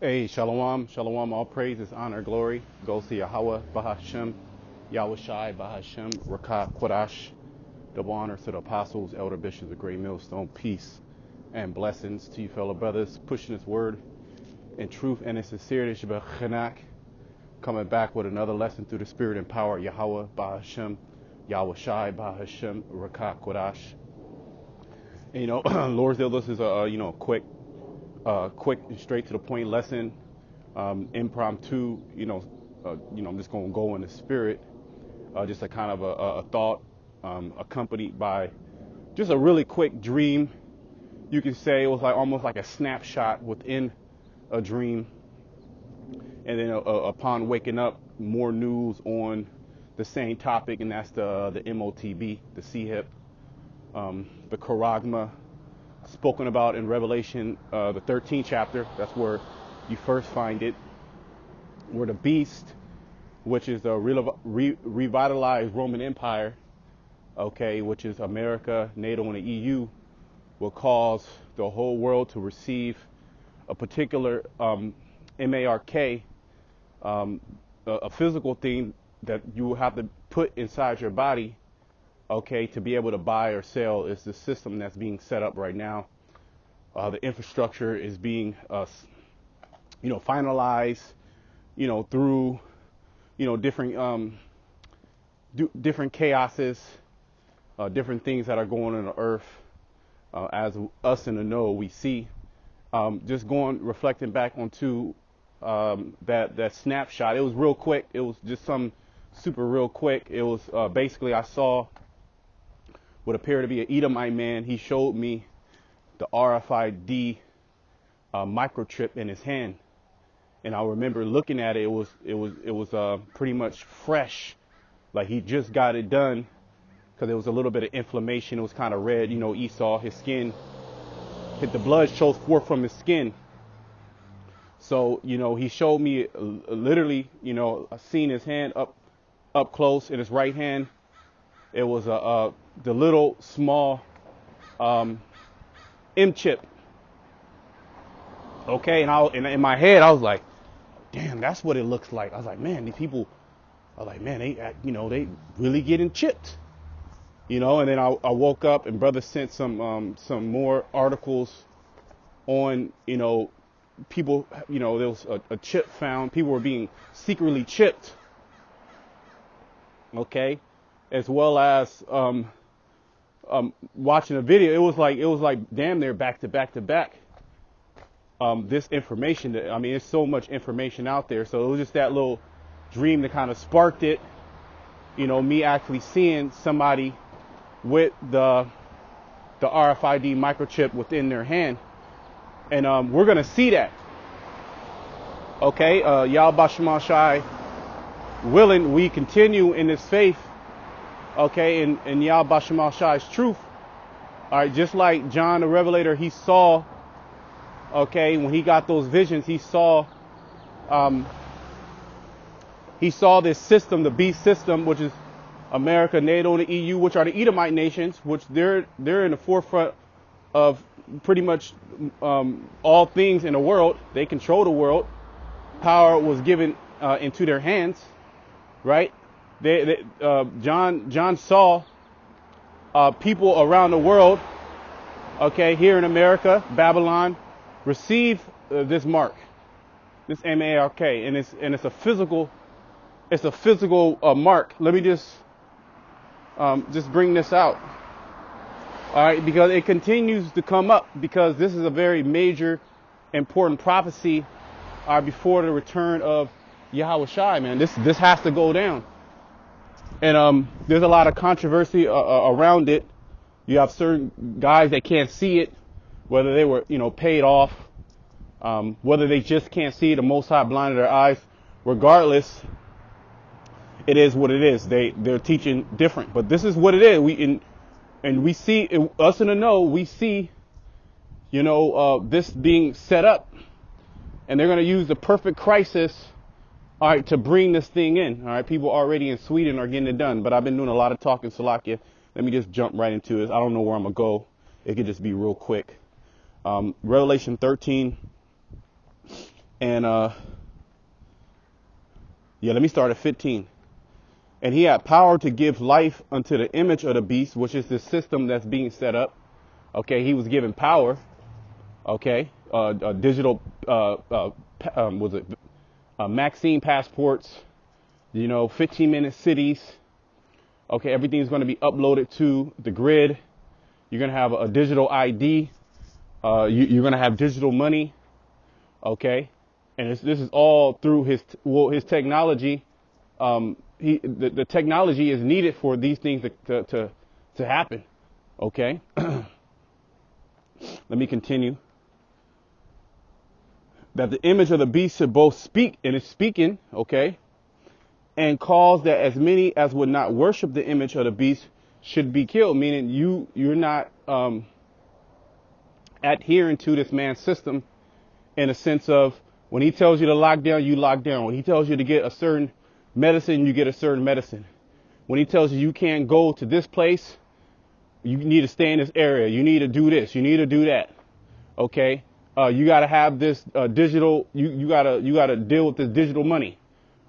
Hey, shalom, shalom, all praises, honor, glory goes to Yahweh, Bahashem, Yahweh Shai, Bahashem, Rakat, Quadash. Double honor to the apostles, elder bishops of Great Millstone, peace and blessings to you fellow brothers, pushing this word in truth and in sincerity, Shabbat Chanak, coming back with another lesson through the spirit and power, Yahweh, Bahashem, Yahweh Shai, Bahashem, Rakat, Quadash. And, Lord's Will, this is a quick and straight to the point lesson, impromptu. I'm just gonna go in the spirit, just a kind of a thought, accompanied by just a really quick dream. You could say it was like almost like a snapshot within a dream, and then upon waking up, more news on the same topic, and that's the MOTB, the CHIP, the Charagma, spoken about in Revelation, the 13th chapter. That's where you first find it, where the beast, which is the revitalized Roman Empire, which is America, NATO, and the EU, will cause the whole world to receive a particular MARK, a physical thing that you will have to put inside your body, to be able to buy or sell. Is the system that's being set up right now. The infrastructure is being, finalized, through, different chaoses, different things that are going on the earth. As us in the know, we see, reflecting back onto that snapshot. It was real quick. It was just some super real quick. It was basically I saw what appeared to be an Edomite man. He showed me the RFID microchip in his hand, and I remember looking at it. It was pretty much fresh, like he just got it done, because there was a little bit of inflammation. It was kind of red. Esau, his skin, the blood shows forth from his skin. So he showed me literally. I seen his hand up close in his right hand. It was the little small M chip. And in my head I was like, damn, that's what it looks like. I was like, man, these people are like, man, they really getting chipped. And then I woke up and brother sent some more articles on, people, there was a chip found. People were being secretly chipped. As well as watching a video. It was like damn near back to back. This information it's so much information out there. So it was just that little dream that kind of sparked it. Me actually seeing somebody with the RFID microchip within their hand. And we're gonna see that. Yahweh Shema Shai willing, we continue in this faith. In Yahweh Shema Shai's truth. All right, just like John the Revelator, he saw, when he got those visions, he saw this system, the beast system, which is America, NATO, and the EU, which are the Edomite nations, which they're in the forefront of pretty much all things in the world. They control the world. Power was given into their hands, right? John saw people around the world, here in America, Babylon, receive this mark, this MARK, and it's a physical mark. Let me just bring this out, all right, because it continues to come up, because this is a very major, important prophecy before the return of Yahweh Shai, man. This has to go down. And there's a lot of controversy around it. You have certain guys that can't see it, whether they were, paid off, whether they just can't see it, the Most High blinded their eyes. Regardless, it is what it is. They're teaching different, but this is what it is. We see us in the know. We see, this being set up, and they're going to use the perfect crisis. All right, to bring this thing in. All right, people already in Sweden are getting it done, but I've been doing a lot of talking, Salakia. Let me just jump right into this. I don't know where I'm going to go. It could just be real quick. Revelation 13, And let me start at 15. And he had power to give life unto the image of the beast, which is the system that's being set up. Okay, he was given power. Okay, digital, Maxine passports, 15-minute cities. Okay, everything's going to be uploaded to the grid. You're going to have a digital ID. You're going to have digital money. Okay, and this is all through his technology. The technology is needed for these things to happen. Okay, let me continue. That the image of the beast should both speak, and it's speaking, okay, and cause that as many as would not worship the image of the beast should be killed. Meaning you're not adhering to this man's system in a sense of when he tells you to lock down, you lock down. When he tells you to get a certain medicine, you get a certain medicine. When he tells you you can't go to this place, you need to stay in this area. You need to do this. You need to do that. Okay. You got to have this digital. You gotta deal with this digital money,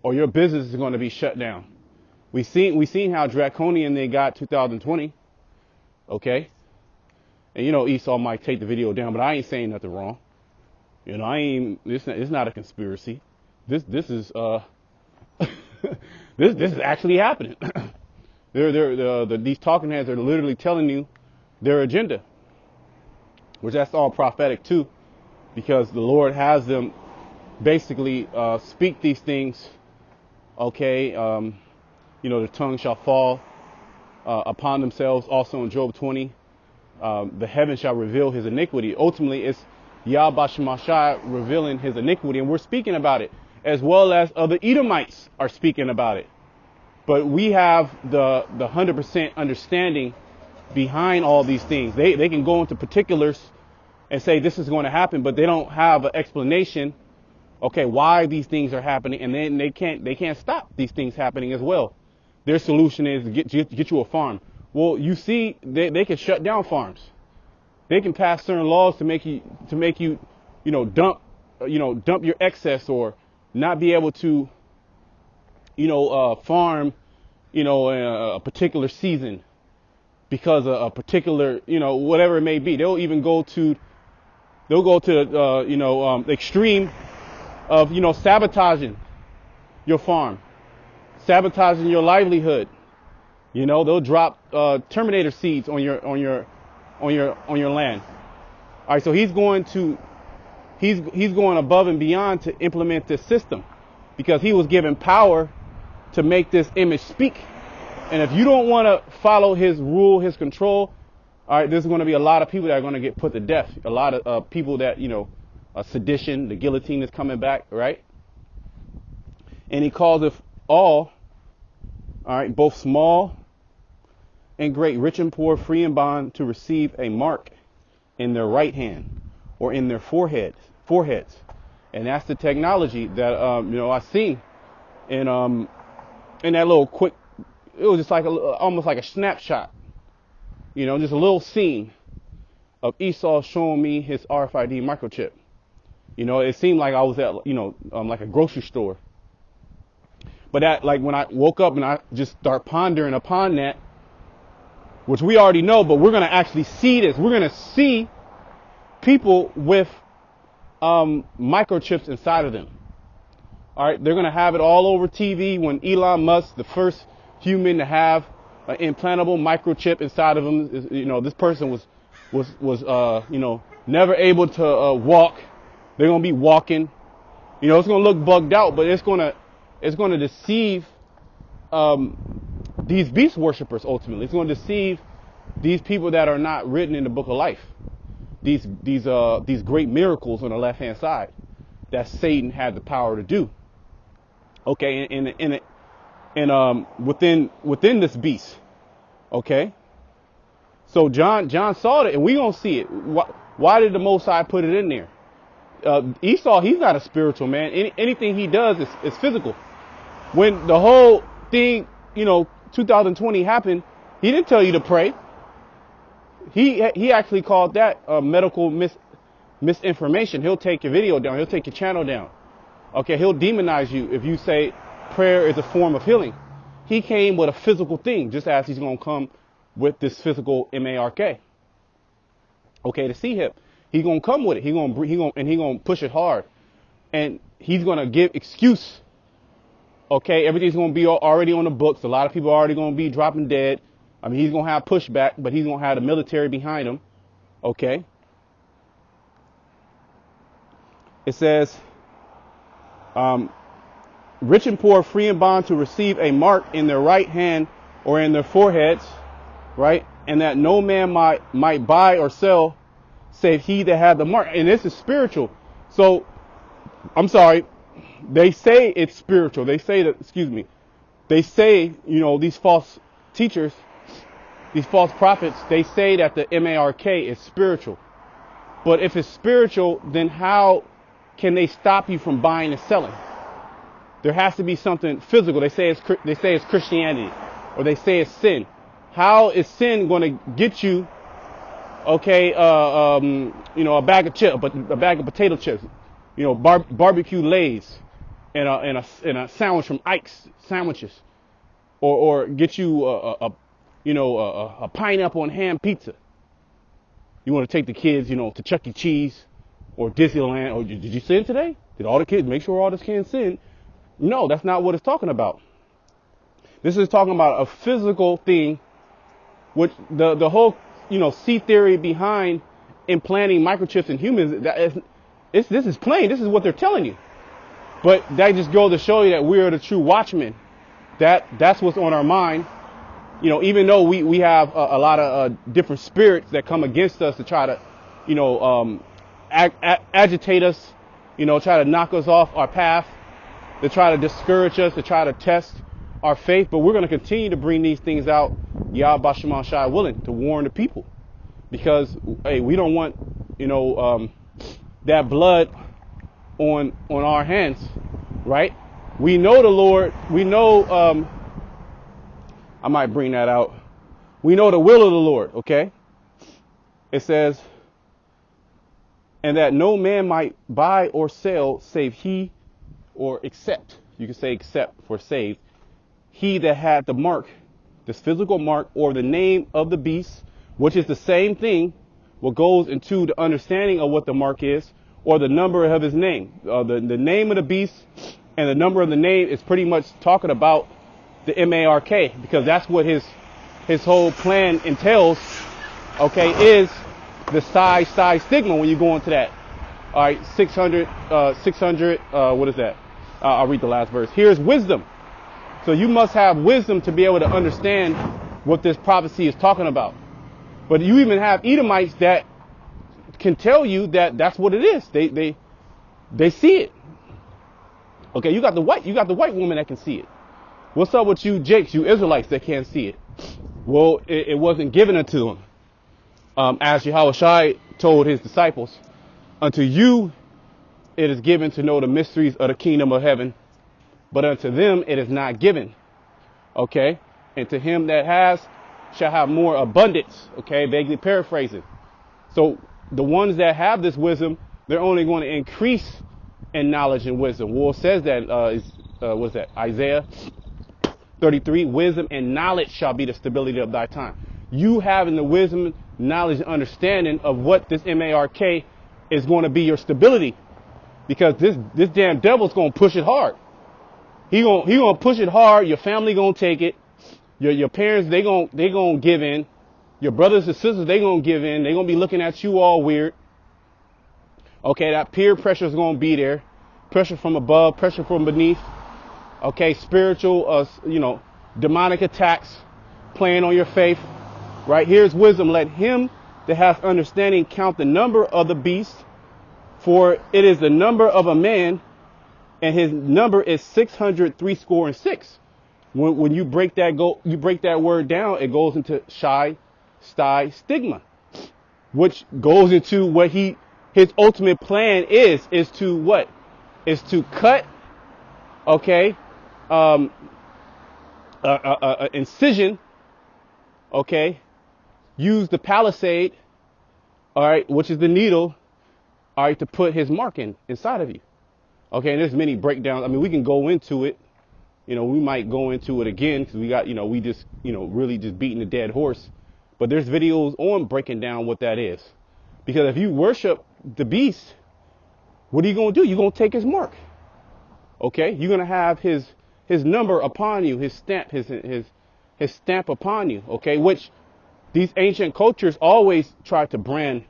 or your business is going to be shut down. We seen how draconian they got 2020. Okay. And Esau might take the video down, but I ain't saying nothing wrong. It's not a conspiracy. This is this is actually happening. These talking heads are literally telling you their agenda, which that's all prophetic too, because the Lord has them basically speak these things. Okay, the tongue shall fall upon themselves. Also in Job 20, the heaven shall reveal his iniquity. Ultimately, it's Yahweh Shemashai revealing his iniquity, and we're speaking about it, as well as other Edomites are speaking about it. But we have the 100% understanding behind all these things. They can go into particulars and say this is going to happen, but they don't have an explanation. Okay, why these things are happening, and then they can't stop these things happening as well. Their solution is get you a farm. Well, you see, they can shut down farms. They can pass certain laws to make you dump your excess, or not be able to farm a particular season because of a particular whatever it may be. They'll go to the extreme of sabotaging your farm, sabotaging your livelihood. They'll drop Terminator seeds on your land. All right, so he's going above and beyond to implement this system, because he was given power to make this image speak. And if you don't want to follow his rule, his control, all right, there's going to be a lot of people that are going to get put to death. A lot of people that sedition, the guillotine is coming back, right? And he calls it all right, both small and great, rich and poor, free and bond, to receive a mark in their right hand or in their foreheads. And that's the technology that I seen in that little quick. It was just like almost like a snapshot, just a little scene of Esau showing me his RFID microchip. It seemed like I was at like a grocery store. But that, like, when I woke up and I just start pondering upon that, which we already know, but we're going to actually see this. We're going to see people with microchips inside of them. All right, they're going to have it all over TV when Elon Musk, the first human to have an implantable microchip inside of him, this person was never able to walk. They're going to be walking. It's going to look bugged out, but it's going to deceive these beast worshipers. Ultimately, it's going to deceive these people that are not written in the book of life. These great miracles on the left hand side that Satan had the power to do. Okay, and within this beast. Okay, so John saw it, and we gonna see it. Why did the Most High put it in there? Esau, he's not a spiritual man. Anything he does is physical. When the whole thing, 2020 happened, he didn't tell you to pray. He actually called that medical misinformation. He'll take your video down. He'll take your channel down. Okay, he'll demonize you if you say prayer is a form of healing. He came with a physical thing, just as he's going to come with this physical mark. Okay, to see him, he's going to come with it. He's going to push it hard, and he's going to give excuse. Okay, everything's going to be already on the books. A lot of people are already going to be dropping dead. I mean, he's going to have pushback, but he's going to have the military behind him. Okay. It says, rich and poor, free and bond, to receive a mark in their right hand or in their foreheads, right? And that no man might buy or sell save he that had the mark. And this is spiritual. So, I'm sorry. They say it's spiritual. They say that, they say, these false teachers, these false prophets, they say that the mark is spiritual. But if it's spiritual, then how can they stop you from buying and selling? There has to be something physical. They say it's Christianity, or they say it's sin. How is sin going to get you? Okay, a bag of chips, a bag of potato chips, barbecue Lays, and a sandwich from Ike's Sandwiches, or get you a pineapple and ham pizza. You want to take the kids, to Chuck E. Cheese or Disneyland. Or did you sin today? Did all the kids make sure all the kids sin? No, that's not what it's talking about. This is talking about a physical thing, which the whole C theory behind implanting microchips in humans. This is plain. This is what they're telling you. But that just goes to show you that we are the true watchmen. That's what's on our mind. Even though we have a lot of different spirits that come against us to try to, agitate us, try to knock us off our path, to try to discourage us, to try to test our faith. But we're going to continue to bring these things out, Yahweh Shema Shai willing, to warn the people. Because, hey, we don't want, that blood on our hands, right? We know the Lord. We know, I might bring that out. We know the will of the Lord, okay? It says, and that no man might buy or sell save he, or except, you can say except for saved, he that had the mark, this physical mark, or the name of the beast, which is the same thing, what goes into the understanding of what the mark is, or the number of his name. The name of the beast and the number of the name is pretty much talking about the mark, because that's what his whole plan entails, okay, is the psi stigma when you go into that. All right, 600, what is that? I'll read the last verse. Here's wisdom. So you must have wisdom to be able to understand what this prophecy is talking about. But you even have Edomites that can tell you that that's what it is. They see it. Okay, you got the white woman that can see it. What's up with you Jakes, you Israelites that can't see it? Well, it wasn't given unto them. As Yahweh Shai told his disciples, unto you it is given to know the mysteries of the kingdom of heaven, but unto them it is not given. Okay? And to him that has shall have more abundance. Okay? Vaguely paraphrasing. So the ones that have this wisdom, they're only going to increase in knowledge and wisdom. Well, it says that, what's that? Isaiah 33, wisdom and knowledge shall be the stability of thy time. You having the wisdom, knowledge, and understanding of what this mark is going to be your stability. Because this damn devil's going to push it hard. He gonna push it hard. Your family gonna take it. Your parents, they gonna give in. Your brothers and sisters, they gonna give in. They gonna be looking at you all weird. Okay, that peer pressure is gonna be there. Pressure from above, pressure from beneath. Okay, spiritual, demonic attacks playing on your faith. Right, here's wisdom. Let him that has understanding count the number of the beast, for it is the number of a man, and his number is 666. When you break that word down, it goes into shy, stigma, which goes into what his ultimate plan is to what? Is to cut, okay, incision, okay, use the palisade, all right, which is the needle, all right, to put his mark inside of you. Okay, and there's many breakdowns. I mean, we can go into it. You know, we might go into it again because we got, you know, we just, you know, really just beating the dead horse. But there's videos on breaking down what that is. Because if you worship the beast, what are you going to do? You're going to take his mark. Okay, you're going to have his number upon you, his stamp, his stamp upon you. Okay, which these ancient cultures always try to brand,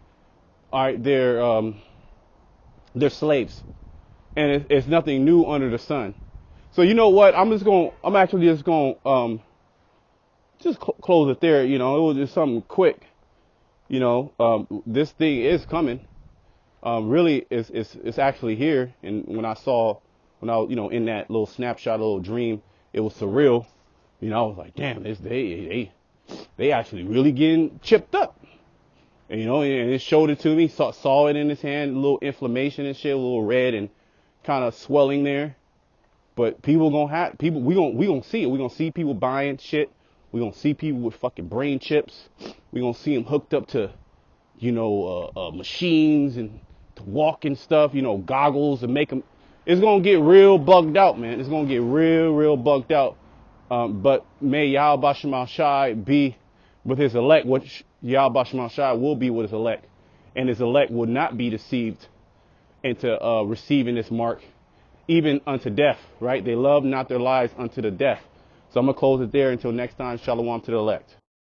all right, their slaves, and it's nothing new under the sun. So you know what? I'm actually just going close it there. You know, it was just something quick. You know, this thing is coming. Really, it's actually here. And when I was, you know, in that little snapshot, little dream, it was surreal. You know, I was like, damn, they actually really getting chipped up. And, you know, and it showed it to me, saw it in his hand, a little inflammation and shit, a little red and kind of swelling there. But we gonna see it. We gonna see people buying shit. We gonna see people with fucking brain chips. We gonna see them hooked up to, you know, machines and to walk and stuff. You know, goggles and make them. It's gonna get real bugged out, man. It's gonna get real bugged out. But may Yahweh Shema Shai be with his elect, which Yahweh Shema Shai will be with his elect, and his elect will not be deceived into receiving this mark, even unto death, right? They love not their lives unto the death. So I'm going to close it there until next time. Shalom to the elect.